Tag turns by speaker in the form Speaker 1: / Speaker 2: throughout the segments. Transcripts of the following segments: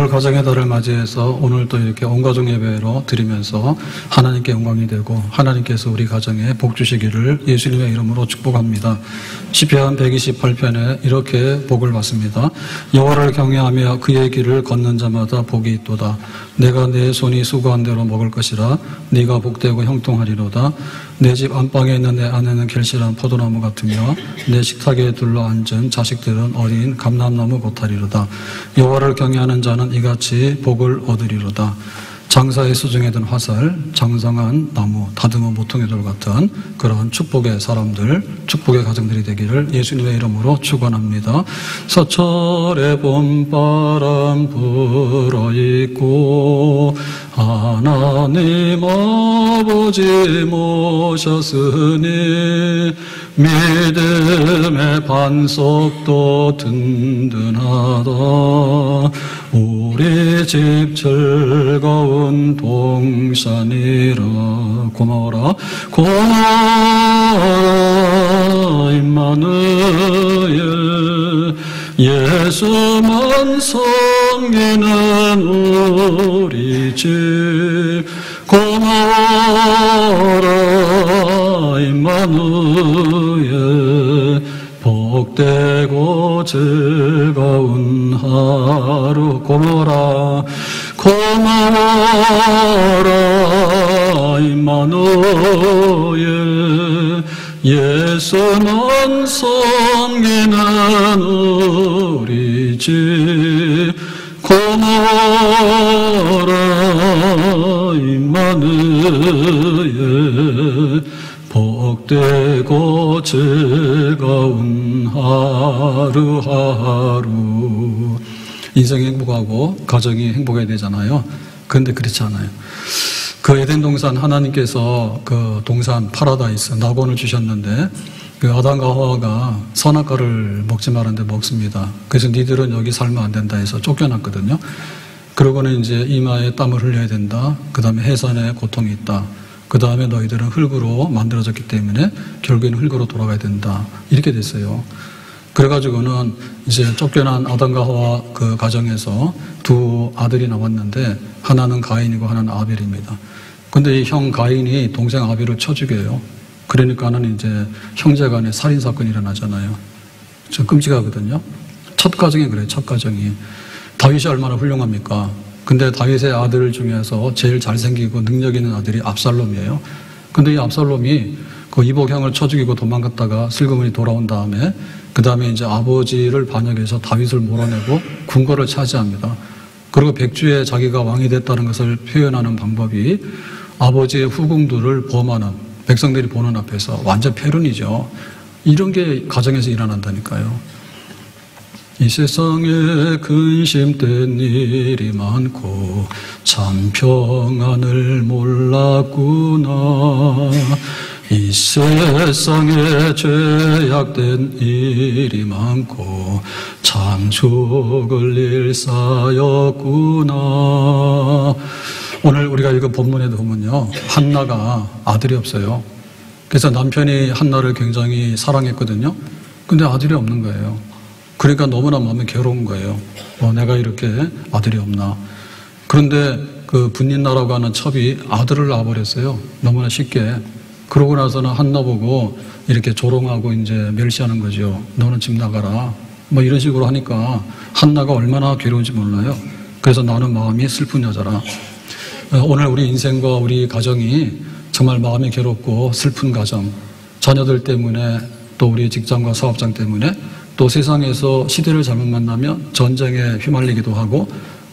Speaker 1: 4월 가정의 달을 맞이해서 오늘 또 이렇게 온 가족 예배로 드리면서 하나님께 영광이 되고 하나님께서 우리 가정에 복 주시기를 예수님의 이름으로 축복합니다. 시편 128편에 이렇게 복을 받습니다. 여호와를 경외하며 그의 길을 걷는 자마다 복이 있도다. 내가 내 손이 수고한 대로 먹을 것이라. 네가 복되고 형통하리로다. 내 집 안방에 있는 내 아내는 결실한 포도나무 같으며 내 식탁에 둘러앉은 자식들은 어린 감람나무 같으리로다. 여호와를 경외하는 자는 이같이 복을 얻으리로다. 장사의 수중에 든 화살, 장성한 나무, 다듬은 모퉁이 돌 같은 그러한 축복의 사람들, 축복의 가정들이 되기를 예수님의 이름으로 축원합니다. 서철의 봄바람 불어있고 하나님 아버지 모셨으니 믿음의 반석도 든든하다. 우리 집 즐거운 동산이라. 고마워라 고마워라 임마누엘. 예수만 섬기는 우리 집 고마워라 임마누엘. 복되고 즐거운 하루. 고마워라 고마워라 임마누엘. 예수만 섬기는 우리 집 고마워라 임마누엘. 복되고 즐거운 하루하루. 인생이 행복하고 가정이 행복해야 되잖아요. 그런데 그렇지 않아요. 그 에덴 동산 하나님께서 그 동산 파라다이스 낙원을 주셨는데 그 아담과 하와가 선악과를 먹지 말았는데 먹습니다. 그래서 니들은 여기 살면 안 된다 해서 쫓겨났거든요. 그러고는 이제 이마에 땀을 흘려야 된다. 그 다음에 해산에 고통이 있다. 그 다음에 너희들은 흙으로 만들어졌기 때문에 결국에는 흙으로 돌아가야 된다. 이렇게 됐어요. 그래가지고는 이제 쫓겨난 아담과 하와 그 가정에서 두 아들이 나왔는데 하나는 가인이고 하나는 아벨입니다. 근데 이 형 가인이 동생 아벨을 쳐 죽여요. 그러니까는 이제 형제 간에 살인사건이 일어나잖아요. 좀 끔찍하거든요. 첫 가정이 그래요. 첫 가정이. 다윗이 얼마나 훌륭합니까? 근데 다윗의 아들 중에서 제일 잘생기고 능력 있는 아들이 압살롬이에요. 근데 이 압살롬이 그 이복형을 쳐 죽이고 도망갔다가 슬그머니 돌아온 다음에 그 다음에 이제 아버지를 반역해서 다윗을 몰아내고 궁궐을 차지합니다. 그리고 백주에 자기가 왕이 됐다는 것을 표현하는 방법이 아버지의 후궁들을 범하는 백성들이 보는 앞에서 완전 패륜이죠. 이런 게 가정에서 일어난다니까요. 이 세상에 근심된 일이 많고 참 평안을 몰랐구나. 이 세상에 죄악된 일이 많고 참 죽을 일 쌓였구나. 오늘 우리가 읽은 본문에도 보면요, 한나가 아들이 없어요. 그래서 남편이 한나를 굉장히 사랑했거든요. 근데 아들이 없는 거예요. 그러니까 너무나 마음이 괴로운 거예요. 내가 이렇게 아들이 없나. 그런데 그 분린나라고 하는 첩이 아들을 낳아버렸어요. 너무나 쉽게. 그러고 나서는 한나 보고 이렇게 조롱하고 이제 멸시하는 거죠. 너는 집 나가라. 뭐 이런 식으로 하니까 한나가 얼마나 괴로운지 몰라요. 그래서 나는 마음이 슬픈 여자라. 오늘 우리 인생과 우리 가정이 정말 마음이 괴롭고 슬픈 가정, 자녀들 때문에 또 우리 직장과 사업장 때문에 또 세상에서 시대를 잘못 만나면 전쟁에 휘말리기도 하고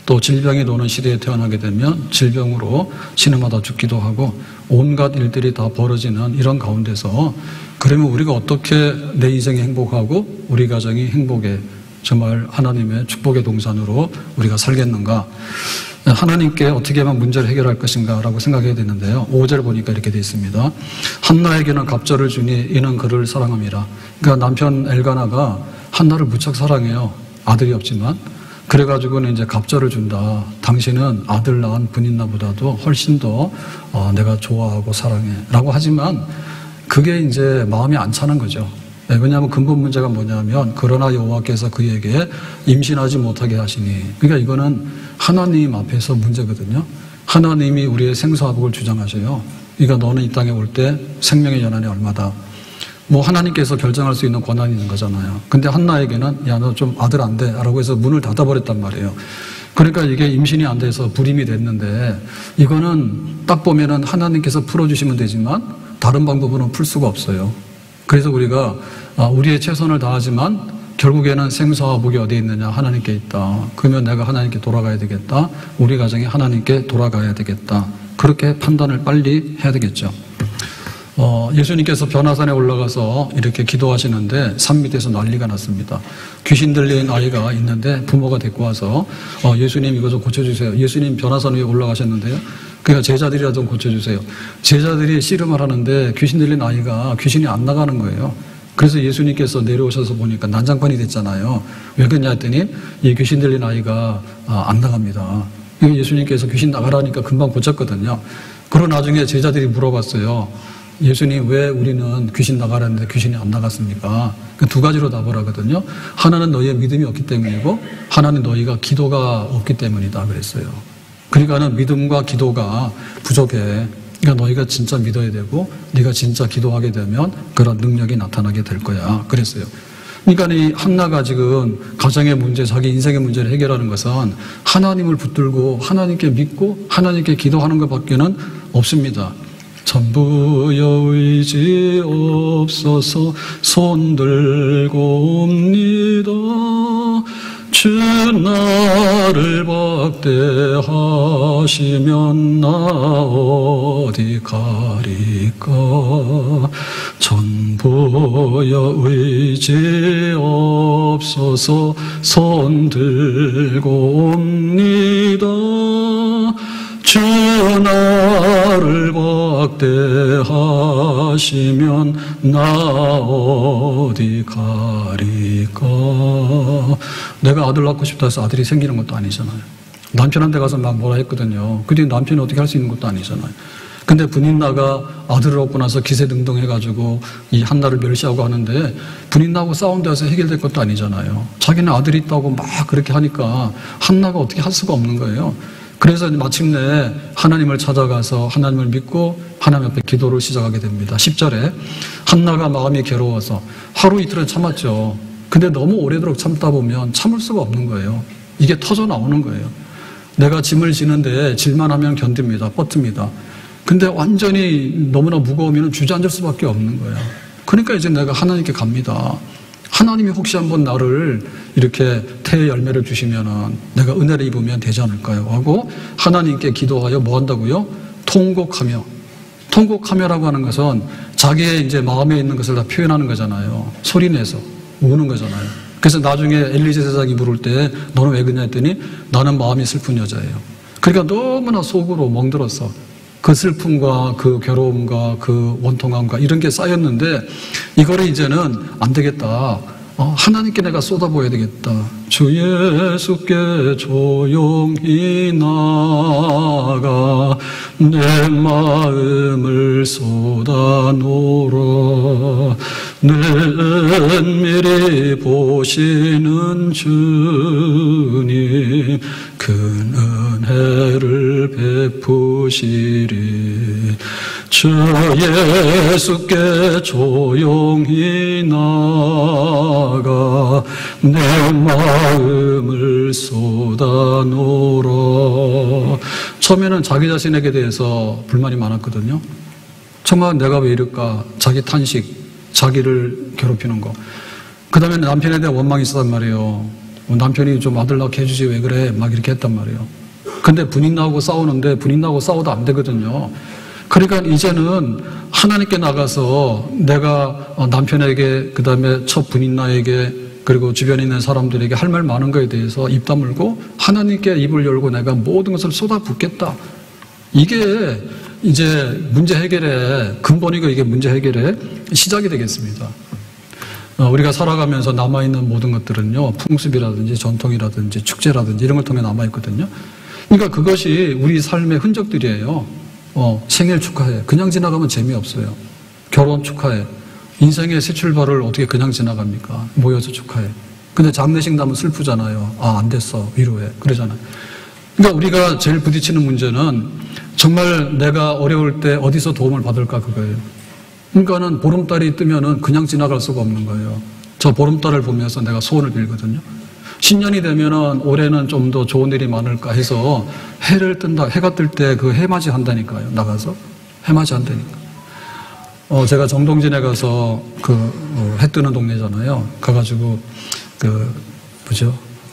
Speaker 1: 또 질병이 도는 시대에 태어나게 되면 질병으로 신음하다 죽기도 하고 온갖 일들이 다 벌어지는 이런 가운데서 그러면 우리가 어떻게 내 인생이 행복하고 우리 가정이 행복해 정말 하나님의 축복의 동산으로 우리가 살겠는가. 하나님께 어떻게 하면 문제를 해결할 것인가 라고 생각해야 되는데요. 5절 보니까 이렇게 되어 있습니다. 한나에게는 갑절을 주니 이는 그를 사랑함이라. 그러니까 남편 엘가나가 한나를 무척 사랑해요. 아들이 없지만. 그래가지고는 이제 갑절을 준다. 당신은 아들 낳은 분인나보다도 훨씬 더 내가 좋아하고 사랑해 라고 하지만 그게 이제 마음이 안 차는 거죠. 왜냐하면 근본 문제가 뭐냐면 그러나 여호와께서 그에게 임신하지 못하게 하시니, 그러니까 이거는 하나님 앞에서 문제거든요. 하나님이 우리의 생사화복을 주장하셔요. 그러니까 너는 이 땅에 올 때 생명의 연한이 얼마다, 뭐 하나님께서 결정할 수 있는 권한이 있는 거잖아요. 근데 한나에게는 야, 너 좀 아들 안 돼 라고 해서 문을 닫아버렸단 말이에요. 그러니까 이게 임신이 안 돼서 불임이 됐는데, 이거는 딱 보면은 하나님께서 풀어주시면 되지만 다른 방법으로는 풀 수가 없어요. 그래서 우리가 우리의 최선을 다하지만 결국에는 생사화복이 어디에 있느냐? 하나님께 있다. 그러면 내가 하나님께 돌아가야 되겠다. 우리 가정이 하나님께 돌아가야 되겠다. 그렇게 판단을 빨리 해야 되겠죠. 예수님께서 변화산에 올라가서 이렇게 기도하시는데 산 밑에서 난리가 났습니다. 귀신 들린 아이가 있는데 부모가 데리고 와서 예수님 이거 좀 고쳐주세요. 예수님 변화산 위에 올라가셨는데요. 그러니까 제자들이라 좀 고쳐주세요. 제자들이 씨름을 하는데 귀신 들린 아이가 귀신이 안 나가는 거예요. 그래서 예수님께서 내려오셔서 보니까 난장판이 됐잖아요. 왜 그러냐 했더니 이 귀신 들린 아이가 안 나갑니다. 예수님께서 귀신 나가라니까 금방 고쳤거든요. 그러고 나중에 제자들이 물어봤어요. 예수님, 왜 우리는 귀신 나가라는데 귀신이 안 나갔습니까? 그 두 가지로 답을 하거든요. 하나는 너희의 믿음이 없기 때문이고, 하나는 너희가 기도가 없기 때문이다 그랬어요. 그러니까는 믿음과 기도가 부족해. 그러니까 너희가 진짜 믿어야 되고, 네가 진짜 기도하게 되면 그런 능력이 나타나게 될 거야 그랬어요. 그러니까 이 한나가 지금 가정의 문제, 자기 인생의 문제를 해결하는 것은 하나님을 붙들고 하나님께 믿고 하나님께 기도하는 것밖에는 없습니다. 전부여 의지 없어서 손들고 옵니다. 주 나를 박대하시면 나 어디 가리까. 전부여 의지 없어서 손들고 옵니다. 주 나를 박대하시면 나 어디 가리까. 내가 아들 낳고 싶다 해서 아들이 생기는 것도 아니잖아요. 남편한테 가서 막 뭐라 했거든요. 근데 남편이 어떻게 할 수 있는 것도 아니잖아요. 근데 분인나가 아들을 얻고 나서 기세등등 해가지고 이 한나를 멸시하고 하는데, 분인나하고 싸운 데서 해결될 것도 아니잖아요. 자기는 아들이 있다고 막 그렇게 하니까 한나가 어떻게 할 수가 없는 거예요. 그래서 마침내 하나님을 찾아가서 하나님을 믿고 하나님 앞에 기도를 시작하게 됩니다. 10절에 한나가 마음이 괴로워서 하루 이틀은 참았죠. 근데 너무 오래도록 참다 보면 참을 수가 없는 거예요. 이게 터져 나오는 거예요. 내가 짐을 지는데 질만 하면 견딥니다. 버팁니다. 근데 완전히 너무나 무거우면 주저앉을 수밖에 없는 거예요. 그러니까 이제 내가 하나님께 갑니다. 하나님이 혹시 한번 나를 이렇게 태의 열매를 주시면은 내가 은혜를 입으면 되지 않을까요? 하고 하나님께 기도하여 뭐 한다고요? 통곡하며. 통곡하며라고 하는 것은 자기의 이제 마음에 있는 것을 다 표현하는 거잖아요. 소리내서 우는 거잖아요. 그래서 나중에 엘리제 제사장이 물을 때 너는 왜 그러냐 했더니 나는 마음이 슬픈 여자예요. 그러니까 너무나 속으로 멍들었어. 그 슬픔과 그 괴로움과 그 원통함과 이런 게 쌓였는데 이거를 이제는 안 되겠다. 하나님께 내가 쏟아부어야 되겠다. 주 예수께 조용히 나가 내 마음을 쏟아놓으라. 은밀히 보시는 주님 큰 은혜를 베푸시리. 주 예수께 조용히 나가 내 마음을 쏟아놓으라. 처음에는 자기 자신에게 대해서 불만이 많았거든요. 정말 내가 왜 이럴까? 자기 탄식, 자기를 괴롭히는 거. 그 다음에 남편에 대한 원망이 있었단 말이에요. 남편이 좀 아들 낳게 해주지 왜 그래? 막 이렇게 했단 말이에요. 근데 부인하고 싸우는데 부인하고 싸워도 안 되거든요. 그러니까 이제는 하나님께 나가서 내가 남편에게, 그 다음에 첫 부인나에게, 그리고 주변에 있는 사람들에게 할 말 많은 거에 대해서 입 다물고 하나님께 입을 열고 내가 모든 것을 쏟아붓겠다. 이게 이제 문제 해결의 근본이고 이게 문제 해결의 시작이 되겠습니다. 우리가 살아가면서 남아있는 모든 것들은요, 풍습이라든지 전통이라든지 축제라든지 이런 걸 통해 남아있거든요. 그러니까 그것이 우리 삶의 흔적들이에요. 생일 축하해. 그냥 지나가면 재미없어요. 결혼 축하해. 인생의 새 출발을 어떻게 그냥 지나갑니까? 모여서 축하해. 근데 장례식 나면 슬프잖아요. 아, 안 됐어. 위로해. 그러잖아요. 그러니까 우리가 제일 부딪히는 문제는 정말 내가 어려울 때 어디서 도움을 받을까 그거예요. 그러니까는 보름달이 뜨면은 그냥 지나갈 수가 없는 거예요. 저 보름달을 보면서 내가 소원을 빌거든요. 신년이 되면은 올해는 좀 더 좋은 일이 많을까 해서 해를 뜬다. 해가 뜰 때 그 해맞이 한다니까요. 나가서 해맞이 한다니까. 제가 정동진에 가서 해 뜨는 동네잖아요. 가가지고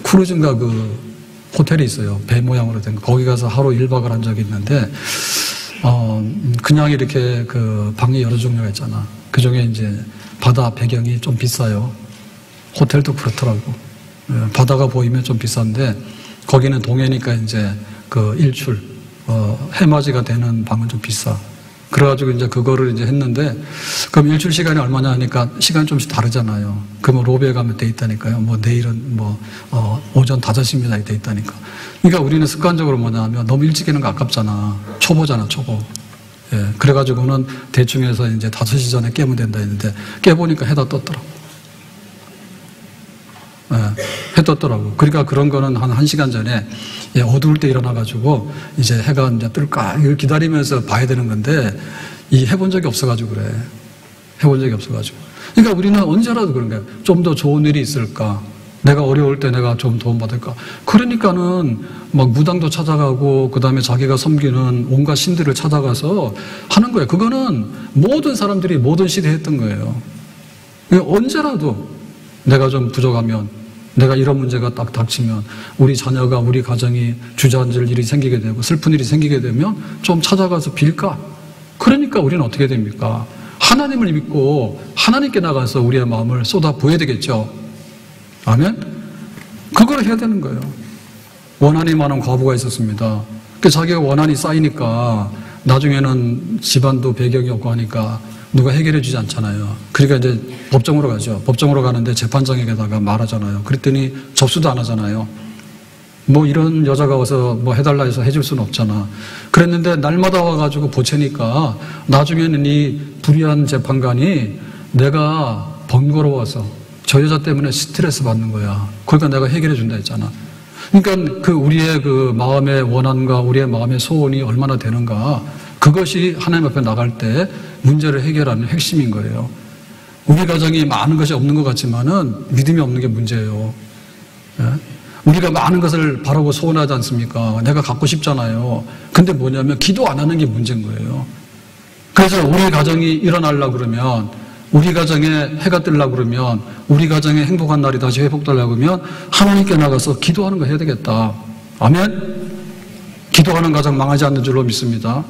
Speaker 1: 크루즈인가 호텔이 있어요. 배 모양으로 된 거. 거기 가서 하루 1박을 한 적이 있는데 그냥 이렇게 방이 여러 종류가 있잖아. 그 중에 이제 바다 배경이 좀 비싸요. 호텔도 그렇더라고. 바다가 보이면 좀 비싼데 거기는 동해니까 이제 일출 해맞이가 되는 방은 좀 비싸. 그래가지고 이제 그거를 이제 했는데 그럼 일출 시간이 얼마냐 하니까 시간이 좀씩 다르잖아요. 그러면 로비에 가면 돼 있다니까요. 뭐 내일은 오전 5시입니다 돼 있다니까. 그러니까 우리는 습관적으로 뭐냐면 너무 일찍 깨는 거 아깝잖아. 초보잖아, 초보. 예, 그래가지고는 대충 해서 이제 5시 전에 깨면 된다 했는데 깨보니까 해다 떴더라고. 예, 해 떴더라고. 그러니까 그런 거는 한 1시간 전에 어두울 때 일어나가지고 이제 해가 이제 뜰까 이걸 기다리면서 봐야 되는 건데 해본 적이 없어가지고 그래. 해본 적이 없어가지고. 그러니까 우리는 언제라도 그런 거야. 좀 더 좋은 일이 있을까? 내가 어려울 때 내가 좀 도움받을까? 그러니까는 막 무당도 찾아가고 그 다음에 자기가 섬기는 온갖 신들을 찾아가서 하는 거예요. 그거는 모든 사람들이 모든 시대에 했던 거예요. 언제라도 내가 좀 부족하면 내가 이런 문제가 딱 닥치면 우리 자녀가 우리 가정이 주저앉을 일이 생기게 되고 슬픈 일이 생기게 되면 좀 찾아가서 빌까? 그러니까 우리는 어떻게 됩니까? 하나님을 믿고 하나님께 나가서 우리의 마음을 쏟아 부어야 되겠죠. 아멘? 그걸 해야 되는 거예요. 원한이 많은 과부가 있었습니다. 자기가 원한이 쌓이니까 나중에는 집안도 배경이 없고 하니까 누가 해결해 주지 않잖아요. 그러니까 이제 법정으로 가죠. 법정으로 가는데 재판장에게다가 말하잖아요. 그랬더니 접수도 안 하잖아요. 뭐 이런 여자가 와서 뭐 해달라 해서 해줄 수는 없잖아. 그랬는데 날마다 와가지고 보채니까 나중에는 이 불의한 재판관이 내가 번거로워서 저 여자 때문에 스트레스 받는 거야. 그러니까 내가 해결해 준다 했잖아. 그러니까 우리의 마음의 원한과 우리의 마음의 소원이 얼마나 되는가. 그것이 하나님 앞에 나갈 때 문제를 해결하는 핵심인 거예요. 우리 가정이 많은 것이 없는 것 같지만은 믿음이 없는 게 문제예요. 예? 우리가 많은 것을 바라고 소원하지 않습니까? 내가 갖고 싶잖아요. 근데 뭐냐면 기도 안 하는 게 문제인 거예요. 그래서 우리 가정이 일어나려고 그러면 우리 가정에 해가 뜨려고 그러면 우리 가정에 행복한 날이 다시 회복되려고 그러면 하나님께 나가서 기도하는 거 해야 되겠다. 아멘? 기도하는 가정 망하지 않는 줄로 믿습니다.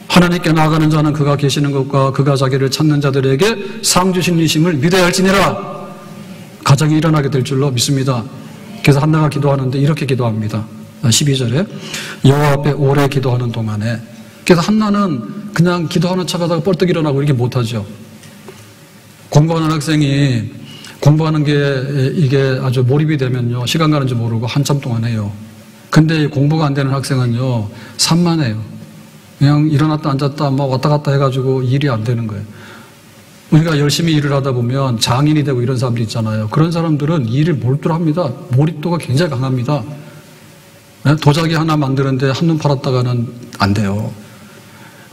Speaker 1: 하나님께 나아가는 자는 그가 계시는 것과 그가 자기를 찾는 자들에게 상 주신 이심을 믿어야 할지니라. 가정이 일어나게 될 줄로 믿습니다. 그래서 한나가 기도하는데 이렇게 기도합니다. 12절에 여호와 앞에 오래 기도하는 동안에. 그래서 한나는 그냥 기도하는 척 하다가 뻘떡 일어나고 이렇게 못하죠. 공부하는 학생이 공부하는 게 이게 아주 몰입이 되면요 시간 가는 줄 모르고 한참 동안 해요. 근데 공부가 안 되는 학생은요 산만해요. 그냥 일어났다 앉았다 막 왔다 갔다 해가지고 일이 안 되는 거예요. 우리가 열심히 일을 하다 보면 장인이 되고 이런 사람들 있잖아요. 그런 사람들은 일을 몰두합니다. 몰입도가 굉장히 강합니다. 도자기 하나 만드는데 한눈 팔았다가는 안 돼요.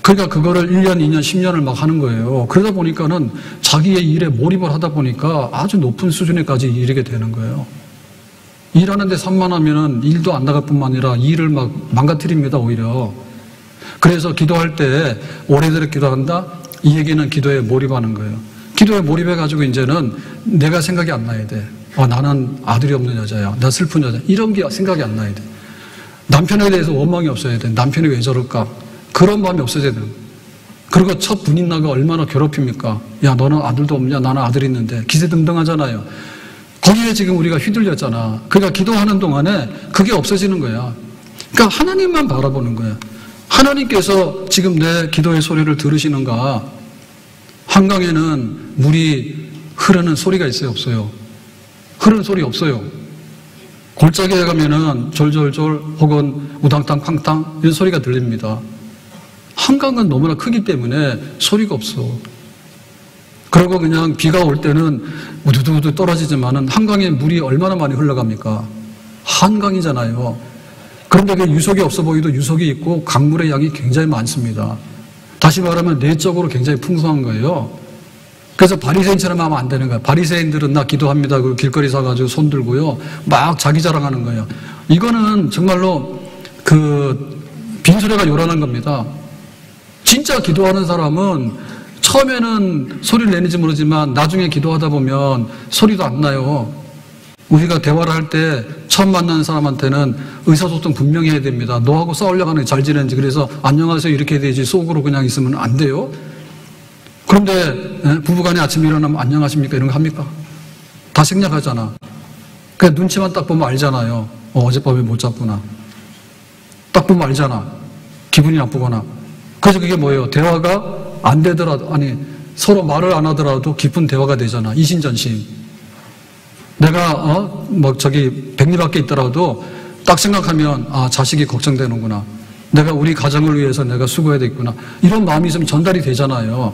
Speaker 1: 그러니까 그거를 1년, 2년, 10년을 막 하는 거예요. 그러다 보니까는 자기의 일에 몰입을 하다 보니까 아주 높은 수준에까지 이르게 되는 거예요. 일하는데 산만하면은 일도 안 나갈 뿐만 아니라 일을 막 망가뜨립니다, 오히려. 그래서 기도할 때 오래도록 기도한다? 이 얘기는 기도에 몰입하는 거예요. 기도에 몰입해가지고 이제는 내가 생각이 안 나야 돼. 나는 아들이 없는 여자야. 나 슬픈 여자야. 이런 게 생각이 안 나야 돼. 남편에 대해서 원망이 없어야 돼. 남편이 왜 저럴까? 그런 마음이 없어져야 돼요. 그리고 첫 분인나가 얼마나 괴롭힙니까? 야, 너는 아들도 없냐? 나는 아들이 있는데. 기세등등하잖아요. 거기에 지금 우리가 휘둘렸잖아. 그러니까 기도하는 동안에 그게 없어지는 거야. 그러니까 하나님만 바라보는 거야. 하나님께서 지금 내 기도의 소리를 들으시는가? 한강에는 물이 흐르는 소리가 있어요? 없어요? 흐르는 소리 없어요. 골짜기에 가면은 졸졸졸 혹은 우당탕 쾅탕 이런 소리가 들립니다. 한강은 너무나 크기 때문에 소리가 없어. 그리고 그냥 비가 올 때는 우두두두 떨어지지만은 한강에 물이 얼마나 많이 흘러갑니까? 한강이잖아요. 그런데 그 유속이 없어 보이도 유속이 있고 강물의 양이 굉장히 많습니다. 다시 말하면 내적으로 굉장히 풍성한 거예요. 그래서 바리새인처럼 하면 안 되는 거예요. 바리새인들은 나 기도합니다. 그리고 길거리 서가지고 손 들고요. 막 자기 자랑하는 거예요. 이거는 정말로 그 빈소리가 요란한 겁니다. 진짜 기도하는 사람은 처음에는 소리를 내는지 모르지만 나중에 기도하다 보면 소리도 안 나요. 우리가 대화를 할 때 처음 만나는 사람한테는 의사소통 분명히 해야 됩니다. 너하고 싸우려고 하는 게 잘 지내는지 그래서 안녕하세요 이렇게 해야 되지 속으로 그냥 있으면 안 돼요. 그런데 부부간에 아침에 일어나면 안녕하십니까 이런 거 합니까? 다 생략하잖아. 그냥 눈치만 딱 보면 알잖아요. 어젯밤에 못 잤구나. 딱 보면 알잖아. 기분이 나쁘거나. 그래서 그게 뭐예요? 대화가 안 되더라도, 아니, 서로 말을 안 하더라도 깊은 대화가 되잖아. 이신전심. 내가, 백리 밖에 있더라도 딱 생각하면, 아, 자식이 걱정되는구나. 내가 우리 가정을 위해서 내가 수고해야 되겠구나. 이런 마음이 좀 전달이 되잖아요.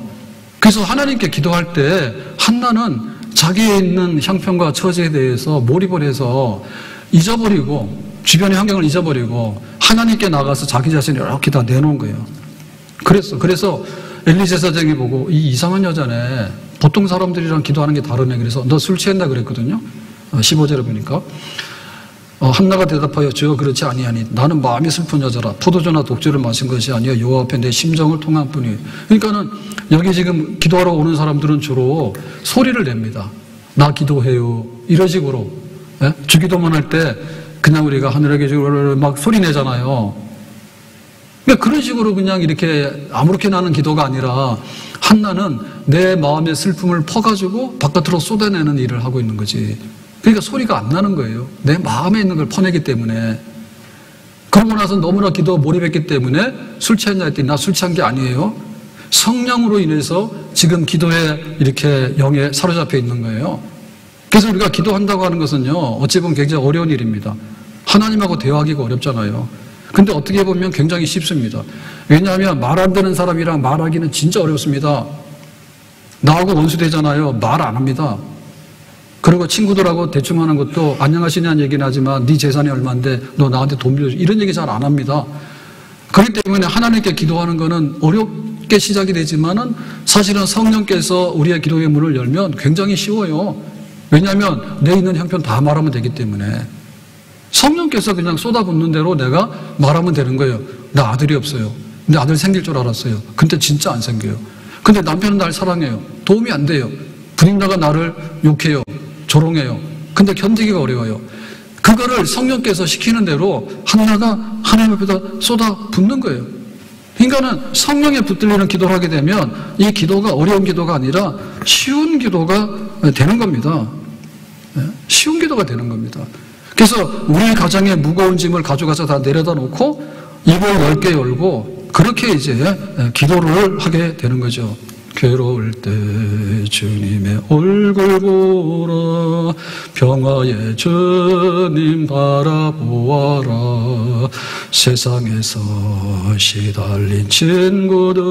Speaker 1: 그래서 하나님께 기도할 때 한나는 자기에 있는 형편과 처지에 대해서 몰입을 해서 잊어버리고, 주변의 환경을 잊어버리고, 하나님께 나가서 자기 자신을 이렇게 다 내놓은 거예요. 그래서 엘리 제사장이 보고 이 이상한 여자네. 보통 사람들이랑 기도하는 게 다르네. 그래서 너 술 취했나 그랬거든요. 15절에 보니까 한나가 대답하여 주여 그렇지 아니하니 나는 마음이 슬픈 여자라 포도주나 독주를 마신 것이 아니여 여호와 앞에 내 심정을 통한 뿐이에요. 그러니까는 여기 지금 기도하러 오는 사람들은 주로 소리를 냅니다. 나 기도해요. 이런 식으로 주기도문 할 때 그냥 우리가 하늘에게 막 소리 내잖아요. 그러니까 그런 식으로 그냥 이렇게 아무렇게나 하는 기도가 아니라 한나는 내 마음의 슬픔을 퍼가지고 바깥으로 쏟아내는 일을 하고 있는 거지. 그러니까 소리가 안 나는 거예요. 내 마음에 있는 걸 퍼내기 때문에. 그러고 나서 너무나 기도에 몰입했기 때문에 술 취했냐 했더니 나 술 취한 게 아니에요. 성령으로 인해서 지금 기도에 이렇게 영에 사로잡혀 있는 거예요. 그래서 우리가 기도한다고 하는 것은요, 어찌 보면 굉장히 어려운 일입니다. 하나님하고 대화하기가 어렵잖아요. 근데 어떻게 보면 굉장히 쉽습니다. 왜냐하면 말 안 되는 사람이랑 말하기는 진짜 어렵습니다. 나하고 원수 되잖아요. 말 안 합니다. 그리고 친구들하고 대충 하는 것도 안녕하시냐는 얘기는 하지만 네 재산이 얼마인데 너 나한테 돈 빌려줘. 이런 얘기 잘 안 합니다. 그렇기 때문에 하나님께 기도하는 거는 어렵게 시작이 되지만은 사실은 성령께서 우리의 기도의 문을 열면 굉장히 쉬워요. 왜냐하면 내 있는 형편 다 말하면 되기 때문에. 성령께서 그냥 쏟아붓는 대로 내가 말하면 되는 거예요. 나 아들이 없어요. 근데 아들 생길 줄 알았어요. 근데 진짜 안 생겨요. 근데 남편은 날 사랑해요. 도움이 안 돼요. 부인나가 나를 욕해요. 조롱해요. 근데 견디기가 어려워요. 그거를 성령께서 시키는 대로 한나가 하나님 앞에다 쏟아붓는 거예요. 그러니까는 성령에 붙들리는 기도를 하게 되면 이 기도가 어려운 기도가 아니라 쉬운 기도가 되는 겁니다. 쉬운 기도가 되는 겁니다. 그래서 우리 가정에 무거운 짐을 가져가서 다 내려다 놓고 입을 넓게 열고 그렇게 이제 기도를 하게 되는 거죠. 괴로울 때 주님의 얼굴 보라 평화의 주님 바라보아라 세상에서 시달린 친구들아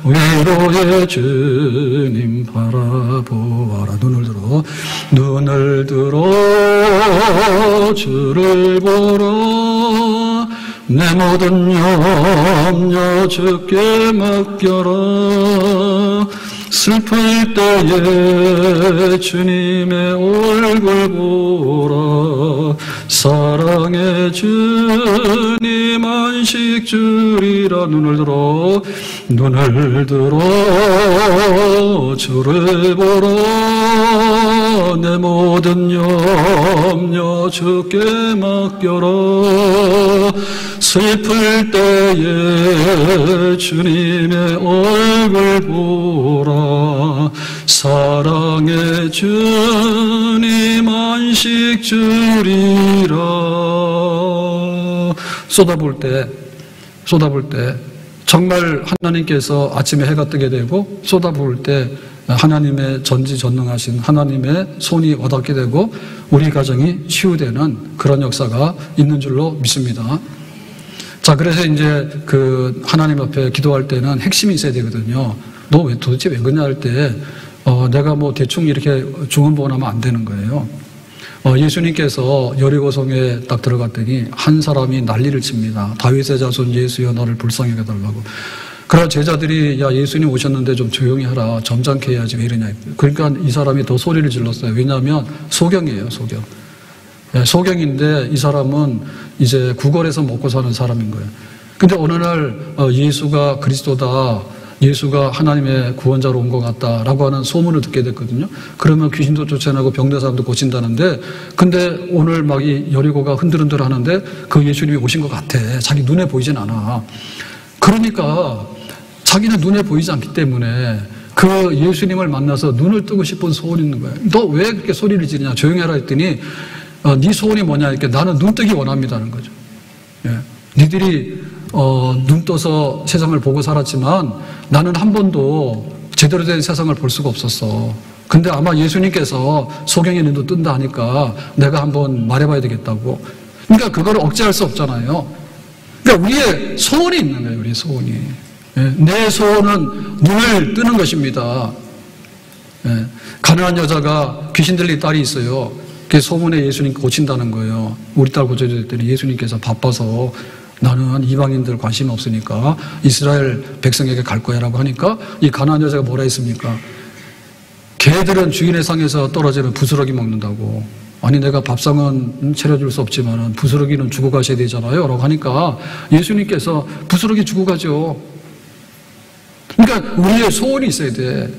Speaker 1: 위로의 주님 바라보아라 눈을 들어 주를 보라 내 모든 염려 주께 맡겨라 슬플 때에 주님의 얼굴 보라 사랑의 주님 안식 주리라 눈을 들어 주를 보라 내 모든 염려 주께 맡겨라 슬플 때에 주님의 얼굴 보라 사랑의 주님 안식 주리라 쏟아볼 때 정말 하나님께서 아침에 해가 뜨게 되고 쏟아부을 때 하나님의 전지전능하신 하나님의 손이 와닿게 되고 우리 가정이 치유되는 그런 역사가 있는 줄로 믿습니다. 자, 그래서 이제 그 하나님 앞에 기도할 때는 핵심이 있어야 되거든요. 너 왜 도대체 왜 그러냐 할 때 내가 뭐 대충 이렇게 중언부언하면 안 되는 거예요. 예수님께서 여리고성에 딱 들어갔더니 한 사람이 난리를 칩니다. 다윗의 자손 예수여 나를 불쌍히 여겨달라고. 그러나 제자들이 야 예수님 오셨는데 좀 조용히 하라. 점잖게 해야지 왜 이러냐. 그러니까 이 사람이 더 소리를 질렀어요. 왜냐하면 소경이에요. 소경. 소경인데 이 사람은 이제 구걸해서 먹고 사는 사람인 거예요. 근데 어느 날 예수가 그리스도다. 예수가 하나님의 구원자로 온 것 같다라고 하는 소문을 듣게 됐거든요. 그러면 귀신도 쫓아내고 병든 사람도 고친다는데 근데 오늘 막 이 여리고가 흔들흔들 하는데 그 예수님이 오신 것 같아. 자기 눈에 보이진 않아. 그러니까 자기는 눈에 보이지 않기 때문에 그 예수님을 만나서 눈을 뜨고 싶은 소원이 있는 거예요. 너 왜 그렇게 소리를 지르냐. 조용히 하라 했더니 네 소원이 뭐냐 이렇게 나는 눈 뜨기 원합니다는 거죠. 예. 니들이 눈 떠서 세상을 보고 살았지만 나는 한 번도 제대로 된 세상을 볼 수가 없었어. 근데 아마 예수님께서 소경의 눈도 뜬다 하니까 내가 한번 말해봐야 되겠다고. 그러니까 그거를 억제할 수 없잖아요. 그러니까 우리의 소원이 있는 거예요. 우리의 소원이. 내 소원은 눈을 뜨는 것입니다. 가난한 여자가 귀신 들린 딸이 있어요. 그 소문에 예수님 고친다는 거예요. 우리 딸 고쳐줬더니 예수님께서 바빠서 나는 이방인들 관심이 없으니까 이스라엘 백성에게 갈 거야 라고 하니까 이 가난한 여자가 뭐라 했습니까? 개들은 주인의 상에서 떨어지면 부스러기 먹는다고. 아니 내가 밥상은 차려줄 수 없지만 부스러기는 주고 가셔야 되잖아요 라고 하니까 예수님께서 부스러기 주고 가죠. 그러니까 우리의 소원이 있어야 돼.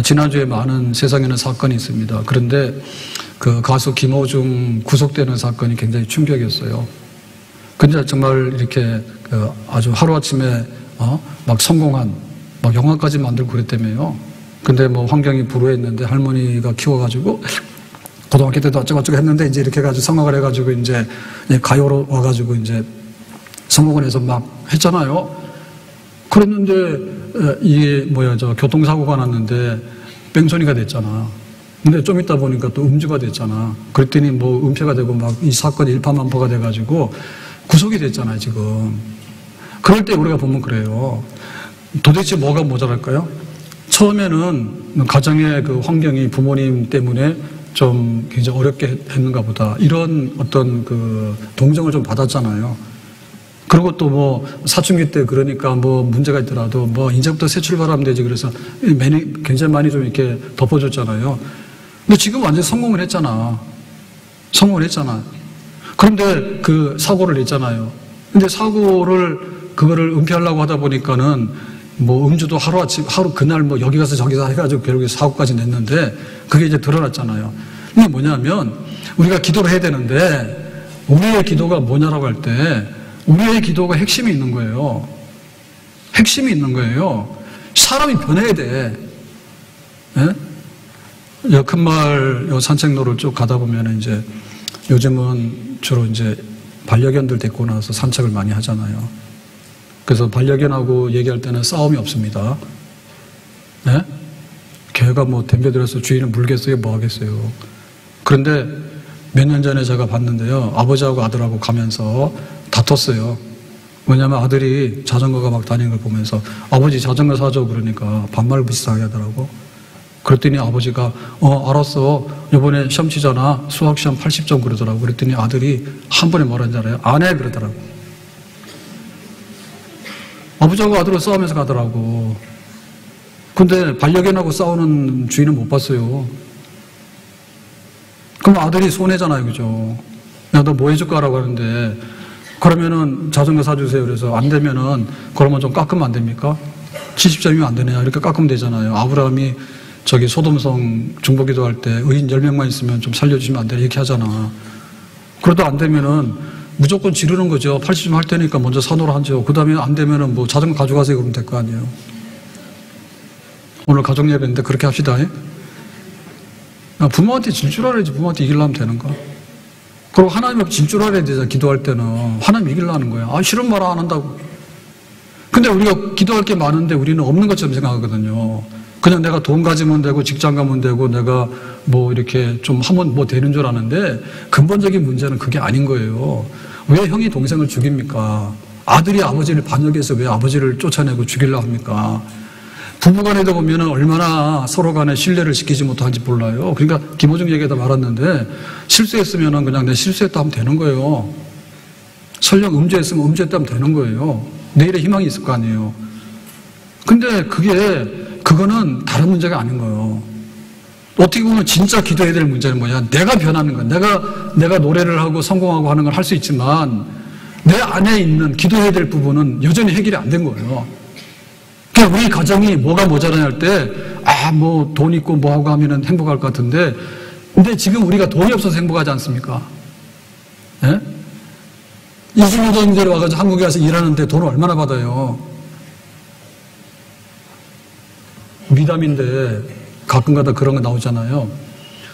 Speaker 1: 지난주에 많은 세상에는 사건이 있습니다. 그런데 그 가수 김호중 구속되는 사건이 굉장히 충격이었어요. 근데 정말 이렇게 아주 하루아침에 막 성공한 막 영화까지 만들고 그랬다며요. 근데 뭐 환경이 불우했는데 할머니가 키워가지고 고등학교 때도 어쩌고저쩌고 했는데 이제 이렇게 해가지고 성악을 해가지고 이제 가요로 와가지고 이제 성공을 해서 막 했잖아요. 그랬는데 이게 교통사고가 났는데 뺑소니가 됐잖아. 근데 좀 있다 보니까 또 음주가 됐잖아. 그랬더니 뭐 은폐가 되고 막 이 사건이 일파만파가 돼가지고 구속이 됐잖아요, 지금. 그럴 때 우리가 보면 그래요. 도대체 뭐가 모자랄까요? 처음에는 가정의 그 환경이 부모님 때문에 좀 굉장히 어렵게 했는가 보다. 이런 어떤 그 동정을 좀 받았잖아요. 그리고 또 뭐 사춘기 때 그러니까 뭐 문제가 있더라도 뭐 이제부터 새 출발하면 되지. 그래서 굉장히 많이 좀 이렇게 덮어줬잖아요. 근데 지금 완전히 성공을 했잖아. 성공을 했잖아. 그런데 그 사고를 냈잖아요. 근데 그거를 은폐하려고 하다 보니까는 뭐 음주도 하루 그날 뭐 여기 가서 저기 가서 해가지고 결국에 사고까지 냈는데 그게 이제 드러났잖아요. 이게 뭐냐면 우리가 기도를 해야 되는데 우리의 기도가 뭐냐라고 할 때 우리의 기도가 핵심이 있는 거예요. 핵심이 있는 거예요. 사람이 변해야 돼. 예? 큰마을 산책로를 쭉 가다 보면 이제 요즘은 주로 이제 반려견들 데리고 나와서 산책을 많이 하잖아요. 그래서 반려견하고 얘기할 때는 싸움이 없습니다. 네? 개가 뭐 덤벼들어서 주인을 물겠어요? 뭐 하겠어요? 그런데 몇 년 전에 제가 봤는데요. 아버지하고 아들하고 가면서 다퉜어요. 왜냐면 아들이 자전거가 막 다니는 걸 보면서 아버지 자전거 사줘 그러니까 반말 비슷하게 하더라고. 그랬더니 아버지가 알았어. 이번에 시험 치잖아. 수학시험 80점 그러더라고. 그랬더니 아들이 한 번에 뭐라는지 알아요? 안 해 그러더라고. 아버지하고 아들하고 싸우면서 가더라고. 근데 반려견하고 싸우는 주인은 못 봤어요. 그럼 아들이 손해잖아요. 그죠? 야, 너 뭐 해줄까라고 하는데 그러면은 자전거 사주세요. 그래서 안 되면은 그러면 좀 깎으면 안 됩니까? 70점이면 안 되네요. 이렇게 깎으면 되잖아요. 아브라함이 저기 소돔성 중보기도 할 때 의인 10명만 있으면 좀 살려주시면 안 돼. 이렇게 하잖아. 그래도 안 되면은 무조건 지르는 거죠. 80점 할 테니까 먼저 사놓으라 하죠. 그 다음에 안 되면은 뭐 자전거 가져가세요. 그러면 될 거 아니에요. 오늘 가족 예배인데 그렇게 합시다. 부모한테 질 줄 알아야지. 부모한테 이기려면 되는 거. 그리고 하나님 앞에 질 줄 알아야 되잖아. 기도할 때는. 하나님 이기려는 거야. 싫은 말 안 한다고. 근데 우리가 기도할 게 많은데 우리는 없는 것처럼 생각하거든요. 그냥 내가 돈 가지면 되고 직장 가면 되고 내가 뭐 이렇게 좀 하면 뭐 되는 줄 아는데 근본적인 문제는 그게 아닌 거예요. 왜 형이 동생을 죽입니까? 아들이 아버지를 반역해서 왜 아버지를 쫓아내고 죽이려고 합니까? 부부간에도 보면은 얼마나 서로 간에 신뢰를 지키지 못하는지 몰라요. 그러니까 김호중 얘기에다 말았는데 실수했으면은 그냥 내 실수했다 하면 되는 거예요. 설령 음주했으면 음주했다 하면 되는 거예요. 내일의 희망이 있을 거 아니에요. 근데 그거는 다른 문제가 아닌 거예요. 어떻게 보면 진짜 기도해야 될 문제는 뭐냐? 내가 변하는 거야. 내가 노래를 하고 성공하고 하는 걸 할 수 있지만 내 안에 있는 기도해야 될 부분은 여전히 해결이 안 된 거예요. 그러니까 우리 가정이 뭐가 모자라냐 할 때, 뭐 돈 있고 뭐 하고 하면은 행복할 것 같은데, 근데 지금 우리가 돈이 없어서 행복하지 않습니까? 예? 이주노동자들이 와가지고 한국에 와서 일하는데 돈을 얼마나 받아요? 미담인데 가끔가다 그런 거 나오잖아요.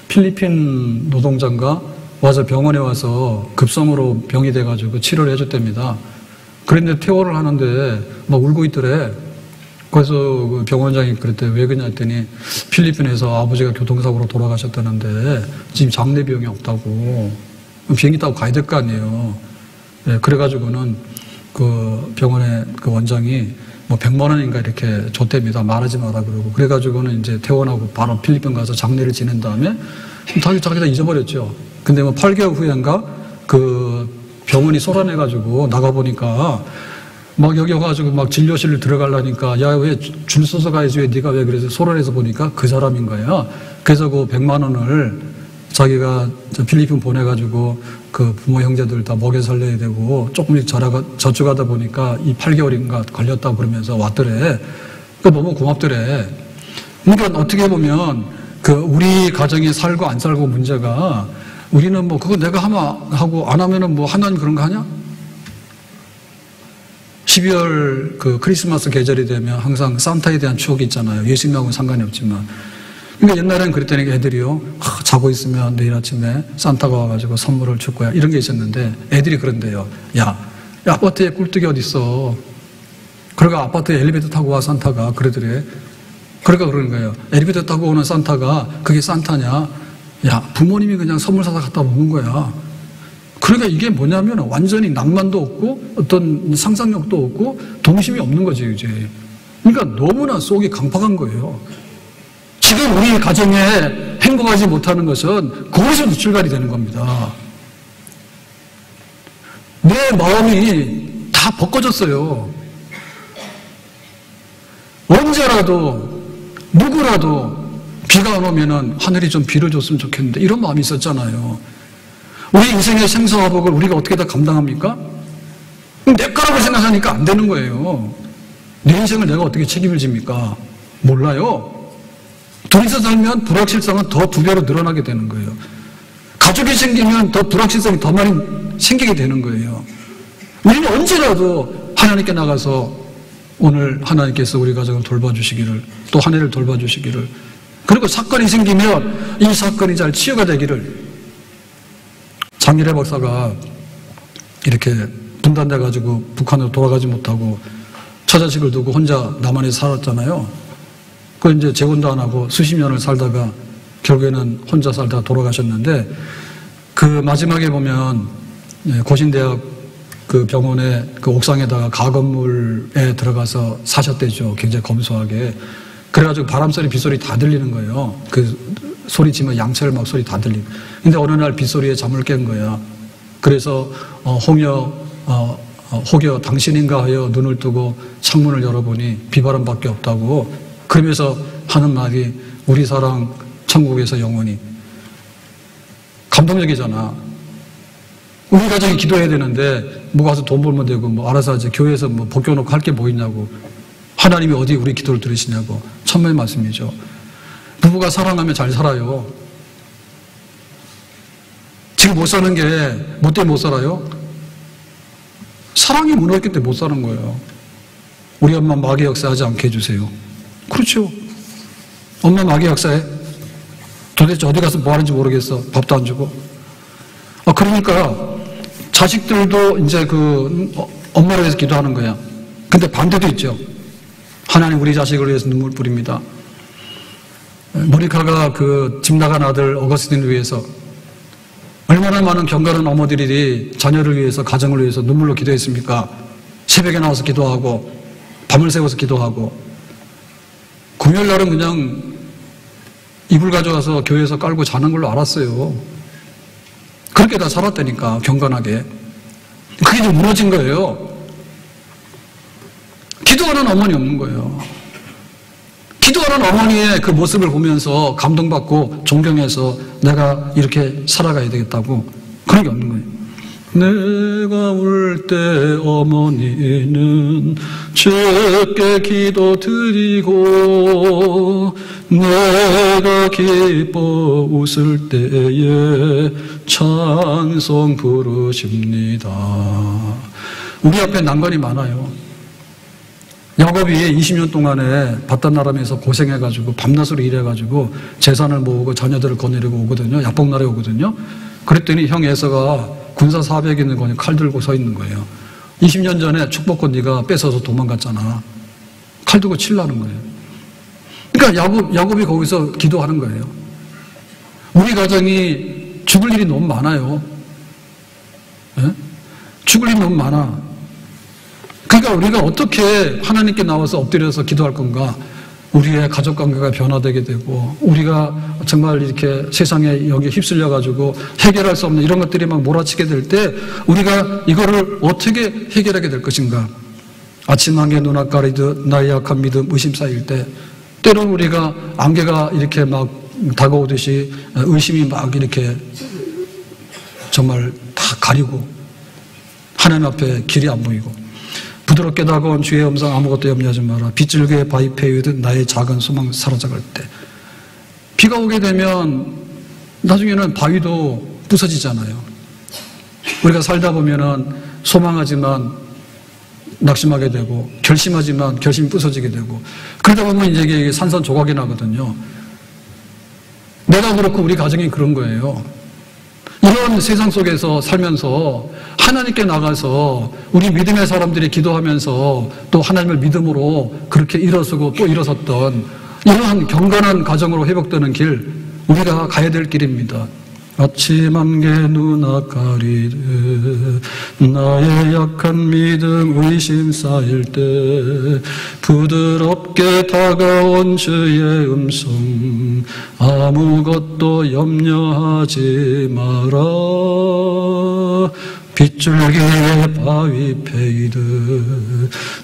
Speaker 1: 필리핀 노동자가 와서 병원에 와서 급성으로 병이 돼가지고 치료를 해줬답니다. 그런데 퇴원을 하는데 막 울고 있더래. 그래서 그 병원장이 그랬대. 왜 그러냐 했더니 필리핀에서 아버지가 교통사고로 돌아가셨다는데 지금 장례 비용이 없다고. 비행기 타고 가야 될 거 아니에요. 네, 그래가지고는 그 병원의 그 원장이 뭐 100만 원인가 이렇게 줬답니다. 말하지 마라 그러고. 그래가지고는 이제 퇴원하고 바로 필리핀 가서 장례를 지낸 다음에 자기가 잊어버렸죠. 근데 뭐 8개월 후엔가 그 병원이 쏟아내가지고 나가보니까 막 여기 와가지고 막 진료실을 들어가려니까 야, 왜 줄 서서 가야지 왜 네가 왜 그래서 쏟아내서 보니까 그 사람인 거야. 그래서 그 100만 원을 자기가 필리핀 보내가지고 그 부모 형제들 다 먹여 살려야 되고 조금씩 저축하다 보니까 이 8개월인가 걸렸다고 그러면서 왔더래. 그 너무 고맙더래. 그러니까 어떻게 보면 그 우리 가정이 살고 안 살고 문제가 우리는 뭐 그거 내가 하고 안 하면은 뭐 하나님 그런 거 하냐? 12월 그 크리스마스 계절이 되면 항상 산타에 대한 추억이 있잖아요. 예수님하고는 상관이 없지만. 그러니까 옛날에는 그랬다니까 애들이요. 자고 있으면 내일 아침에 산타가 와가지고 선물을 줄 거야. 이런 게 있었는데 애들이 그런데요. 야 아파트에 꿀뚝이 어딨어. 그러니까 아파트에 엘리베이터 타고 와 산타가 그러더래. 그러니까 그러는 거예요. 엘리베이터 타고 오는 산타가 그게 산타냐? 야 부모님이 그냥 선물 사다 갖다 먹는 거야. 그러니까 이게 뭐냐면 완전히 낭만도 없고 어떤 상상력도 없고 동심이 없는 거지 이제. 그러니까 너무나 속이 강팍한 거예요. 지금 우리 가정에 행복하지 못하는 것은 거기서도 출발이 되는 겁니다. 내 마음이 다 벗겨졌어요. 언제라도 누구라도 비가 안 오면은 하늘이 좀 비를 줬으면 좋겠는데 이런 마음이 있었잖아요. 우리 인생의 생사화복을 우리가 어떻게 다 감당합니까? 내 거라고 생각하니까 안 되는 거예요. 내 인생을 내가 어떻게 책임을 집니까? 몰라요. 둘이서 살면 불확실성은 더 2배로 늘어나게 되는 거예요. 가족이 생기면 더 불확실성이 더 많이 생기게 되는 거예요. 우리는 언제라도 하나님께 나가서 오늘 하나님께서 우리 가정을 돌봐주시기를 또 한 해를 돌봐주시기를 그리고 사건이 생기면 이 사건이 잘 치유가 되기를. 장일의 박사가 이렇게 분단돼가지고 북한으로 돌아가지 못하고 처자식을 두고 혼자 남한에서 살았잖아요. 그 이제 재혼도 안 하고 수십 년을 살다가 결국에는 혼자 살다가 돌아가셨는데 그 마지막에 보면 고신대학 그 병원의 그 옥상에다가 가건물에 들어가서 사셨대죠. 굉장히 검소하게. 그래가지고 바람소리, 빗소리 다 들리는 거예요. 그 소리 치면 양철 막 소리 다 들리고. 근데 어느 날 빗소리에 잠을 깬 거야. 그래서 혹여 당신인가 하여 눈을 뜨고 창문을 열어보니 비바람밖에 없다고. 그러면서 하는 말이 우리 사랑 천국에서 영원히. 감동적이잖아. 우리 가정이 기도해야 되는데 뭐 가서 돈 벌면 되고 뭐 알아서 하지. 교회에서 뭐 벗겨놓고 할 게 뭐 있냐고. 하나님이 어디 우리 기도를 들으시냐고. 천만의 말씀이죠. 부부가 사랑하면 잘 살아요. 지금 못 사는 게 뭐 때문에 못 살아요? 사랑이 무너졌기 때문에 못 사는 거예요. 우리 엄마 마귀 역사하지 않게 해주세요. 그렇죠. 엄마 마귀 역사해. 도대체 어디 가서 뭐 하는지 모르겠어. 밥도 안 주고. 그러니까 자식들도 이제 엄마를 위해서 기도하는 거야. 근데 반대도 있죠. 하나님 우리 자식을 위해서 눈물 뿌립니다. 모니카가 집 나간 아들 어거스틴을 위해서 얼마나 많은 경건한 어머니들이 자녀를 위해서 가정을 위해서 눈물로 기도했습니까? 새벽에 나와서 기도하고 밤을 새워서 기도하고 금요일 날은 그냥 이불 가져와서 교회에서 깔고 자는 걸로 알았어요. 그렇게 다 살았다니까, 경건하게. 그게 이제 무너진 거예요. 기도하는 어머니 없는 거예요. 기도하는 어머니의 그 모습을 보면서 감동받고 존경해서 내가 이렇게 살아가야 되겠다고, 그런 게 없는 거예요. 내가 울 때 어머니는 주께 기도드리고 내가 기뻐 웃을 때에 찬송 부르십니다. 우리 앞에 난관이 많아요. 야곱이 20년 동안에 바닷나라면서 고생해가지고 밤낮으로 일해가지고 재산을 모으고 자녀들을 거느리고 오거든요. 야복나라에 오거든요. 그랬더니 형 에서가 군사 400 있는 거니 칼 들고 서 있는 거예요. 20년 전에 축복권 네가 뺏어서 도망갔잖아. 칼 들고 치려는 거예요. 그러니까 야곱이 거기서 기도하는 거예요. 우리 가정이 죽을 일이 너무 많아요. 네? 죽을 일이 너무 많아. 그러니까 우리가 어떻게 하나님께 나와서 엎드려서 기도할 건가? 우리의 가족관계가 변화되게 되고 우리가 정말 이렇게 세상에 여기 휩쓸려가지고 해결할 수 없는 이런 것들이 막 몰아치게 될 때 우리가 이거를 어떻게 해결하게 될 것인가? 아침 안개 눈앞 가리듯 나의 약한 믿음 의심 쌓일 때 때로는 우리가 안개가 이렇게 막 다가오듯이 의심이 막 이렇게 정말 다 가리고 하나님 앞에 길이 안 보이고 부드럽게 다가온 주의 음성 아무것도 염려하지 마라. 빗줄기에 바위 패이듯 나의 작은 소망 사라져갈 때 비가 오게 되면 나중에는 바위도 부서지잖아요. 우리가 살다 보면은 소망하지만 낙심하게 되고 결심하지만 결심이 부서지게 되고 그러다 보면 이제 이게 산산조각이 나거든요. 내가 그렇고 우리 가정이 그런 거예요. 이런 세상 속에서 살면서 하나님께 나가서 우리 믿음의 사람들이 기도하면서 또 하나님을 믿음으로 그렇게 일어서고 또 일어섰던 이러한 경건한 가정으로 회복되는 길 우리가 가야 될 길입니다. 아침 안개 눈앞 가리듯 나의 약한 믿음 의심 쌓일 때 부드럽게 다가온 주의 음성 아무것도 염려하지 마라. 빗줄기에 바위 패이듯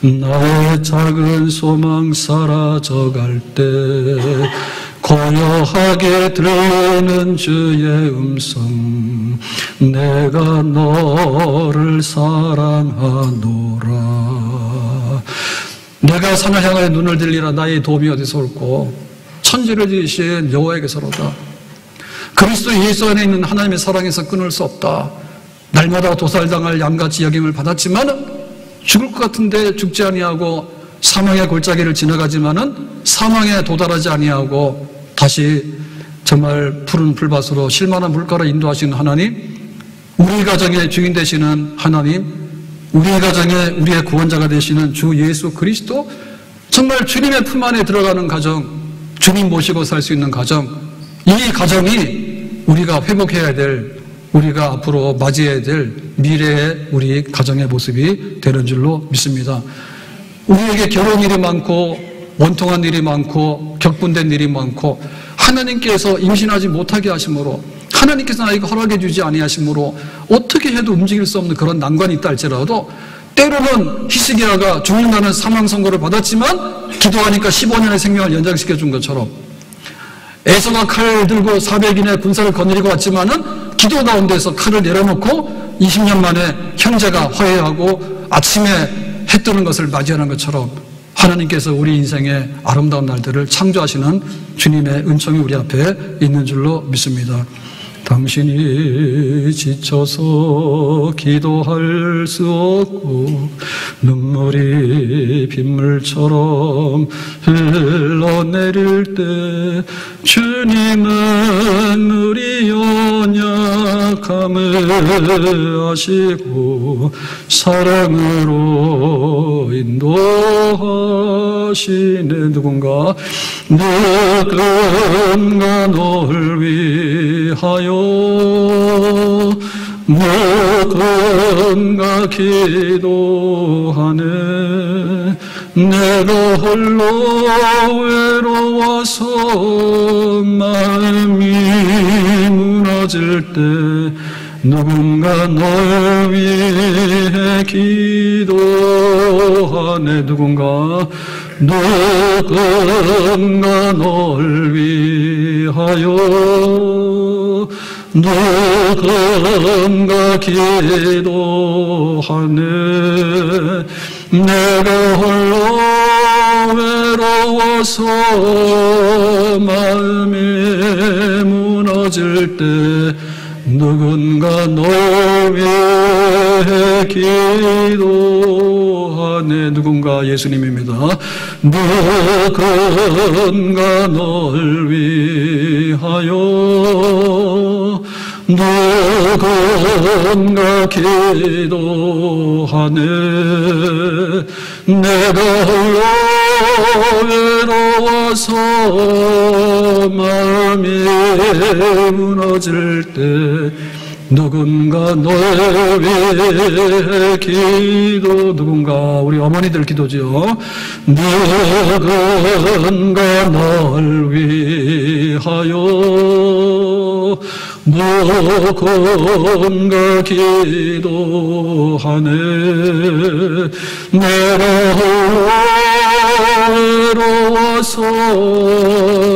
Speaker 1: 나의 작은 소망 사라져갈 때 고요하게 들리는 주의 음성 내가 너를 사랑하노라. 내가 산을 향하여 눈을 들리라. 나의 도움이 어디서 올꼬? 천지를 지으신 여호와에게서로다. 그리스도 예수 안에 있는 하나님의 사랑에서 끊을 수 없다. 날마다 도살당할 양같이 여김을 받았지만 죽을 것 같은데 죽지 아니하고 사망의 골짜기를 지나가지만은 사망에 도달하지 아니하고 다시 정말 푸른 풀밭으로 실만한 물가로 인도하시는 하나님, 우리 가정의 주인 되시는 하나님, 우리 가정의 우리의 구원자가 되시는 주 예수 그리스도, 정말 주님의 품 안에 들어가는 가정, 주님 모시고 살 수 있는 가정, 이 가정이 우리가 회복해야 될, 우리가 앞으로 맞이해야 될 미래의 우리 가정의 모습이 되는 줄로 믿습니다. 우리에게 결혼 일이 많고 원통한 일이 많고 격분된 일이 많고 하나님께서 임신하지 못하게 하심으로 하나님께서 나에게 허락해 주지 아니하심으로 어떻게 해도 움직일 수 없는 그런 난관이 있다 할지라도 때로는 히스기야가 죽는다는 사망 선고를 받았지만 기도하니까 15년의 생명을 연장시켜 준 것처럼 에서가 칼을 들고 400인의 군사를 거느리고 왔지만은 기도 가운데서 칼을 내려놓고 20년 만에 형제가 화해하고 아침에 해 뜨는 것을 맞이하는 것처럼 하나님께서 우리 인생의 아름다운 날들을 창조하시는 주님의 은총이 우리 앞에 있는 줄로 믿습니다. 당신이 지쳐서 기도할 수 없고 눈물이 빗물처럼 흘러내릴 때 주님은 우리 연약함을 아시고 사랑으로 인도하시네. 누군가 널 위하여 누군가 기도하네. 내가 홀로 외로워서 마음이 무너질 때 누군가 널 위해 기도하네. 누군가 널 위하여 누군가 기도하네. 내가 홀로 외로워서 마음이 무너질 때 누군가 널 위해 기도하네. 누군가 예수님입니다. 누군가 널 위하여 누군가 기도하네. 내가 홀로 외로워서 마음이 무너질 때 누군가 널 위해 누군가 우리 어머니들 기도죠. 누군가 널 위하여 누군가 기도하네. 내가 외로워서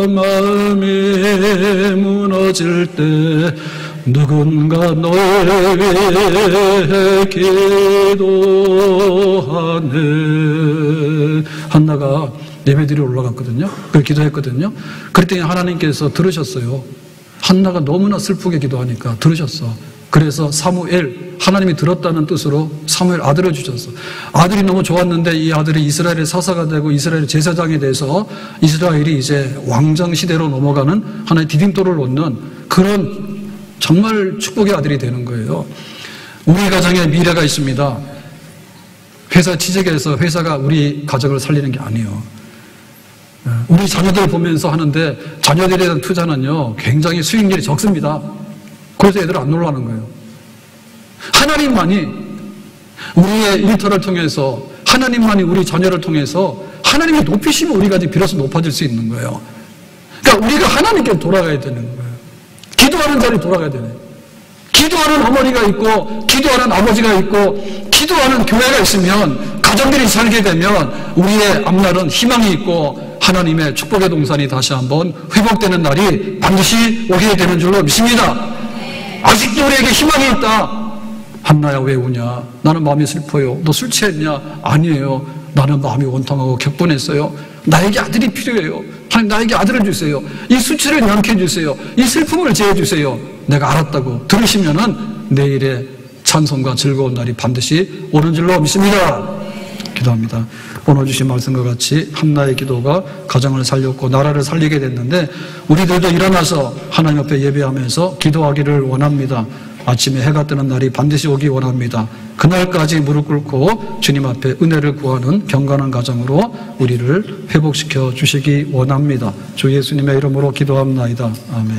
Speaker 1: 마음이 무너질 때 누군가 널 위해 기도하네. 한나가 예배드리러 올라갔거든요. 그걸 기도했거든요. 그랬더니 하나님께서 들으셨어요. 한나가 너무나 슬프게 기도하니까 들으셨어. 그래서 사무엘, 하나님이 들었다는 뜻으로 사무엘 아들을 주셨어. 아들이 너무 좋았는데 이 아들이 이스라엘의 사사가 되고 이스라엘의 제사장이 돼서 이스라엘이 이제 왕정 시대로 넘어가는 하나의 디딤돌을 놓는 그런 정말 축복의 아들이 되는 거예요. 우리 가정에 미래가 있습니다. 회사 취직해서 회사가 우리 가정을 살리는 게 아니에요. 우리 자녀들 보면서 하는데 자녀들에 대한 투자는요 굉장히 수익률이 적습니다. 그래서 애들 안 놀라는 거예요. 하나님만이 우리의 일터를 통해서 하나님만이 우리 자녀를 통해서 하나님이 높이시면 우리가 비로소 높아질 수 있는 거예요. 그러니까 우리가 하나님께 돌아가야 되는 거예요. 기도하는 자리 돌아가야 되네. 기도하는 어머니가 있고 기도하는 아버지가 있고 기도하는 교회가 있으면 가정들이 살게 되면 우리의 앞날은 희망이 있고 하나님의 축복의 동산이 다시 한번 회복되는 날이 반드시 오게 되는 줄로 믿습니다. 아직도 우리에게 희망이 있다. 한나야 왜 우냐? 나는 마음이 슬퍼요. 너 술 취했냐? 아니에요. 나는 마음이 원통하고 격분했어요. 나에게 아들이 필요해요. 하나님 나에게 아들을 주세요. 이 수치를 면케해 주세요. 이 슬픔을 제해 주세요. 내가 알았다고 들으시면은 내일의 찬송과 즐거운 날이 반드시 오는 줄로 믿습니다. 기도합니다. 오늘 주신 말씀과 같이 한나의 기도가 가정을 살렸고 나라를 살리게 됐는데 우리들도 일어나서 하나님 앞에 예배하면서 기도하기를 원합니다. 아침에 해가 뜨는 날이 반드시 오기 원합니다. 그날까지 무릎 꿇고 주님 앞에 은혜를 구하는 경건한 가정으로 우리를 회복시켜 주시기 원합니다. 주 예수님의 이름으로 기도합나이다. 아멘.